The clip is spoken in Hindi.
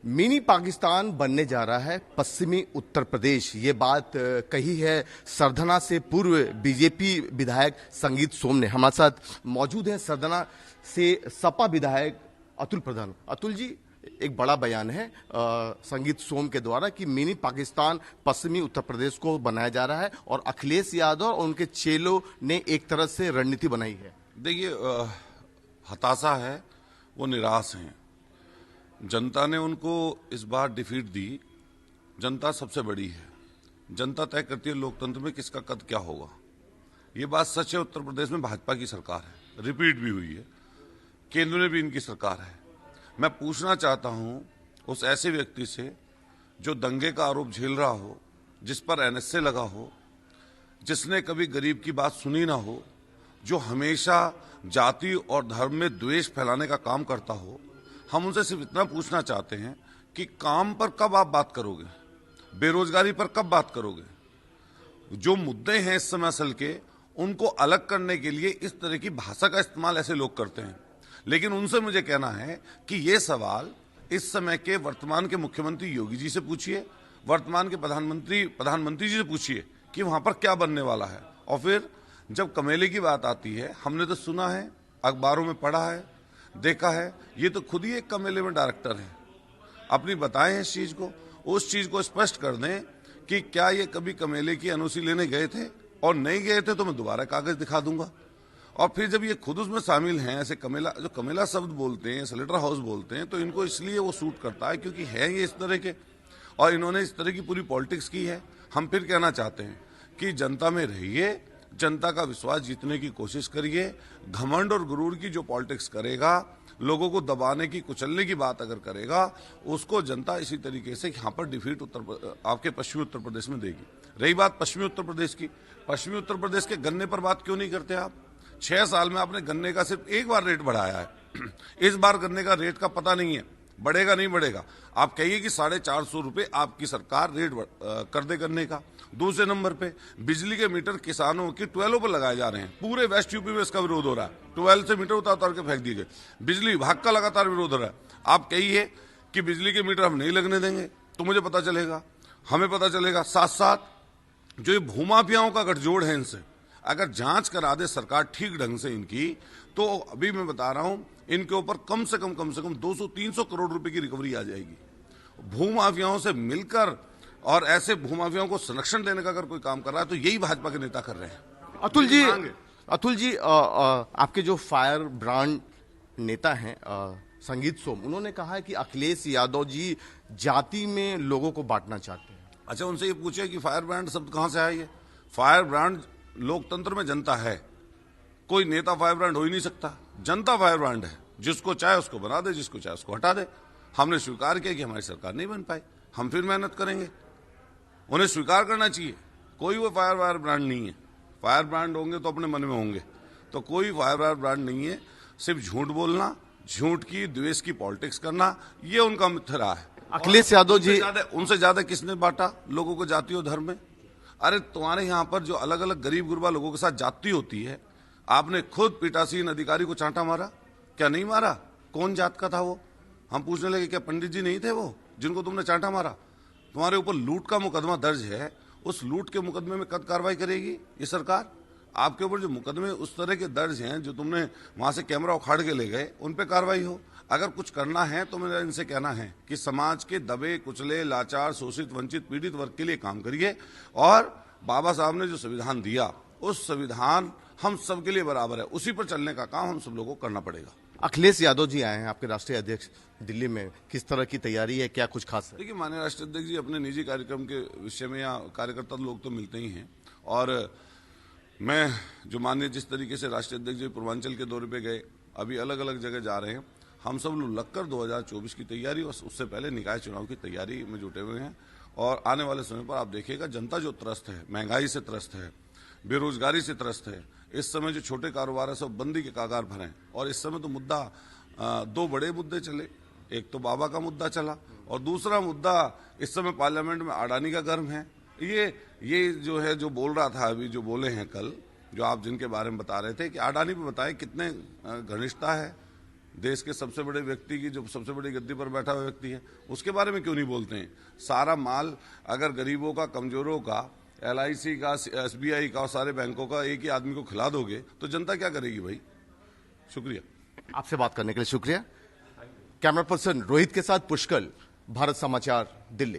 मिनी पाकिस्तान बनने जा रहा है पश्चिमी उत्तर प्रदेश। ये बात कही है सरधना से पूर्व बीजेपी विधायक संगीत सोम ने। हमारे साथ मौजूद हैं सरधना से सपा विधायक अतुल प्रधान। अतुल जी, एक बड़ा बयान है संगीत सोम के द्वारा कि मिनी पाकिस्तान पश्चिमी उत्तर प्रदेश को बनाया जा रहा है और अखिलेश यादव और उनके चेलों ने एक तरह से रणनीति बनाई है। देखिए, हताशा है, वो निराश हैं। जनता ने उनको इस बार डिफीट दी। जनता सबसे बड़ी है, जनता तय करती है लोकतंत्र में किसका कद क्या होगा। ये बात सच है। उत्तर प्रदेश में भाजपा की सरकार है, रिपीट भी हुई है, केंद्र में भी इनकी सरकार है। मैं पूछना चाहता हूं उस ऐसे व्यक्ति से जो दंगे का आरोप झेल रहा हो, जिस पर एनएसए लगा हो, जिसने कभी गरीब की बात सुनी ना हो, जो हमेशा जाति और धर्म में द्वेष फैलाने का काम करता हो, हम उनसे सिर्फ इतना पूछना चाहते हैं कि काम पर कब आप बात करोगे, बेरोजगारी पर कब बात करोगे। जो मुद्दे हैं इस समय असल के, उनको अलग करने के लिए इस तरह की भाषा का इस्तेमाल ऐसे लोग करते हैं। लेकिन उनसे मुझे कहना है कि ये सवाल इस समय के वर्तमान के मुख्यमंत्री योगी जी से पूछिए, वर्तमान के प्रधानमंत्री जी से पूछिए कि वहां पर क्या बनने वाला है। और फिर जब कमेले की बात आती है, हमने तो सुना है, अखबारों में पढ़ा है, देखा है, ये तो खुद ही एक कमेले में डायरेक्टर हैं। अपनी बताएं इस चीज को, उस चीज को स्पष्ट कर दें कि क्या ये कभी कमेले की एनओसी लेने गए थे, और नहीं गए थे तो मैं दोबारा कागज दिखा दूंगा। और फिर जब ये खुद उसमें शामिल हैं, ऐसे कमेला शब्द बोलते हैं, स्लेटर हाउस बोलते हैं, तो इनको इसलिए वो सूट करता है क्योंकि है ये इस तरह के, और इन्होंने इस तरह की पूरी पॉलिटिक्स की है। हम फिर कहना चाहते हैं कि जनता में रहिए, जनता का विश्वास जीतने की कोशिश करिए। घमंड और गुरूर की जो पॉलिटिक्स करेगा, लोगों को दबाने की, कुचलने की बात अगर करेगा, उसको जनता इसी तरीके से यहाँ पर डिफीट आपके पश्चिमी उत्तर प्रदेश में देगी। रही बात पश्चिमी उत्तर प्रदेश की, पश्चिमी उत्तर प्रदेश के गन्ने पर बात क्यों नहीं करते आप? 6 साल में आपने गन्ने का सिर्फ एक बार रेट बढ़ाया है। इस बार गन्ने का रेट का पता नहीं है, बढ़ेगा नहीं बढ़ेगा। आप कहिए कि 450 रुपए आपकी सरकार रेट कर दे गन्ने का। दूसरे नंबर पे बिजली के मीटर किसानों की 12 पर लगाए जा रहे हैं। पूरे वेस्ट यूपी में इसका विरोध हो रहा है। 12 से मीटर उतार के फेंक दिए गए। बिजली विभाग का लगातार विरोध हो रहा है। आप कहिए कि बिजली के मीटर हम नहीं लगने देंगे, तो मुझे पता चलेगा, हमें पता चलेगा। साथ साथ जो ये भूमाफियाओं का गठजोड़ है, इनसे अगर जांच करा दे सरकार ठीक ढंग से इनकी, तो अभी मैं बता रहा हूं, इनके ऊपर कम से कम 200-300 करोड़ रुपए की रिकवरी आ जाएगी। भूमाफियाओं से मिलकर और ऐसे भूमाफियाओं को संरक्षण देने का अगर कोई काम कर रहा है, तो यही भाजपा के नेता कर रहे हैं। अतुल जी, आपके जो फायर ब्रांड नेता हैं संगीत सोम, उन्होंने कहा है कि अखिलेश यादव जी जाति में लोगों को बांटना चाहते हैं। अच्छा, उनसे ये पूछे कि फायर ब्रांड शब्द कहां से आया। ये फायर ब्रांड लोकतंत्र में जनता है, कोई नेता फायर ब्रांड हो ही नहीं सकता। जनता फायर ब्रांड है, जिसको चाहे उसको बना दे, जिसको चाहे उसको हटा दे। हमने स्वीकार किया कि हमारी सरकार नहीं बन पाई, हम फिर मेहनत करेंगे। उन्हें स्वीकार करना चाहिए, कोई वो फायर ब्रांड नहीं है। फायर ब्रांड होंगे तो अपने मन में होंगे, तो कोई फायर ब्रांड नहीं है। सिर्फ झूठ बोलना, झूठ की, द्वेष की पॉलिटिक्स करना, ये उनका मिथ्या रहा है। अखिलेश यादव जी, उनसे ज्यादा किसने बांटा लोगों को जाति और धर्म में? अरे तुम्हारे यहां पर जो अलग अलग गरीब गुरबा लोगों के साथ जाति होती है, आपने खुद पीठासीन अधिकारी को चांटा मारा, क्या नहीं मारा? कौन जात का था वो? हम पूछने लगे, क्या पंडित जी नहीं थे वो जिनको तुमने चांटा मारा? तुम्हारे ऊपर लूट का मुकदमा दर्ज है, उस लूट के मुकदमे में कब कार्रवाई करेगी ये सरकार? आपके ऊपर जो मुकदमे उस तरह के दर्ज हैं, जो तुमने वहां से कैमरा उखाड़ के ले गए, उन पे कार्रवाई हो। अगर कुछ करना है तो मेरा इनसे कहना है कि समाज के दबे कुचले, लाचार, शोषित, वंचित, पीड़ित वर्ग के लिए काम करिए। और बाबा साहब ने जो संविधान दिया, उस संविधान हम सबके लिए बराबर है, उसी पर चलने का काम हम सब लोगों को करना पड़ेगा। अखिलेश यादव जी आए हैं, आपके राष्ट्रीय अध्यक्ष दिल्ली में, किस तरह की तैयारी है, क्या कुछ खास है? देखिए, माननीय राष्ट्रीय अध्यक्ष जी अपने निजी कार्यक्रम के विषय में, या कार्यकर्ता लोग तो मिलते ही हैं, और मैं जो माननीय जिस तरीके से राष्ट्रीय अध्यक्ष जी पूर्वांचल के दौरे पे गए, अभी अलग अलग जगह जा रहे हैं, हम सब लोग लगकर 2024 की तैयारी और उससे पहले निकाय चुनाव की तैयारी में जुटे हुए हैं। और आने वाले समय पर आप देखिएगा, जनता जो त्रस्त है, महंगाई से त्रस्त है, बेरोजगारी से त्रस्त है, इस समय जो छोटे कारोबार है सब बंदी के कागार पर हैं। और इस समय तो मुद्दा, 2 बड़े मुद्दे चले, एक तो बाबा का मुद्दा चला, और दूसरा मुद्दा इस समय पार्लियामेंट में अडानी का गर्म है। ये जो है, जो बोल रहा था अभी, जो बोले हैं कल, जो आप जिनके बारे में बता रहे थे, कि अडानी पे बताएं कितने घनिष्ठता है, देश के सबसे बड़े व्यक्ति की, जो सबसे बड़ी गद्दी पर बैठा हुआ व्यक्ति है, उसके बारे में क्यों नहीं बोलते हैं? सारा माल अगर गरीबों का, कमजोरों का, LIC का, SBI का और सारे बैंकों का एक ही आदमी को खिला दोगे तो जनता क्या करेगी भाई? शुक्रिया। आपसे बात करने के लिए शुक्रिया। कैमरा पर्सन रोहित के साथ पुष्कर, भारत समाचार, दिल्ली।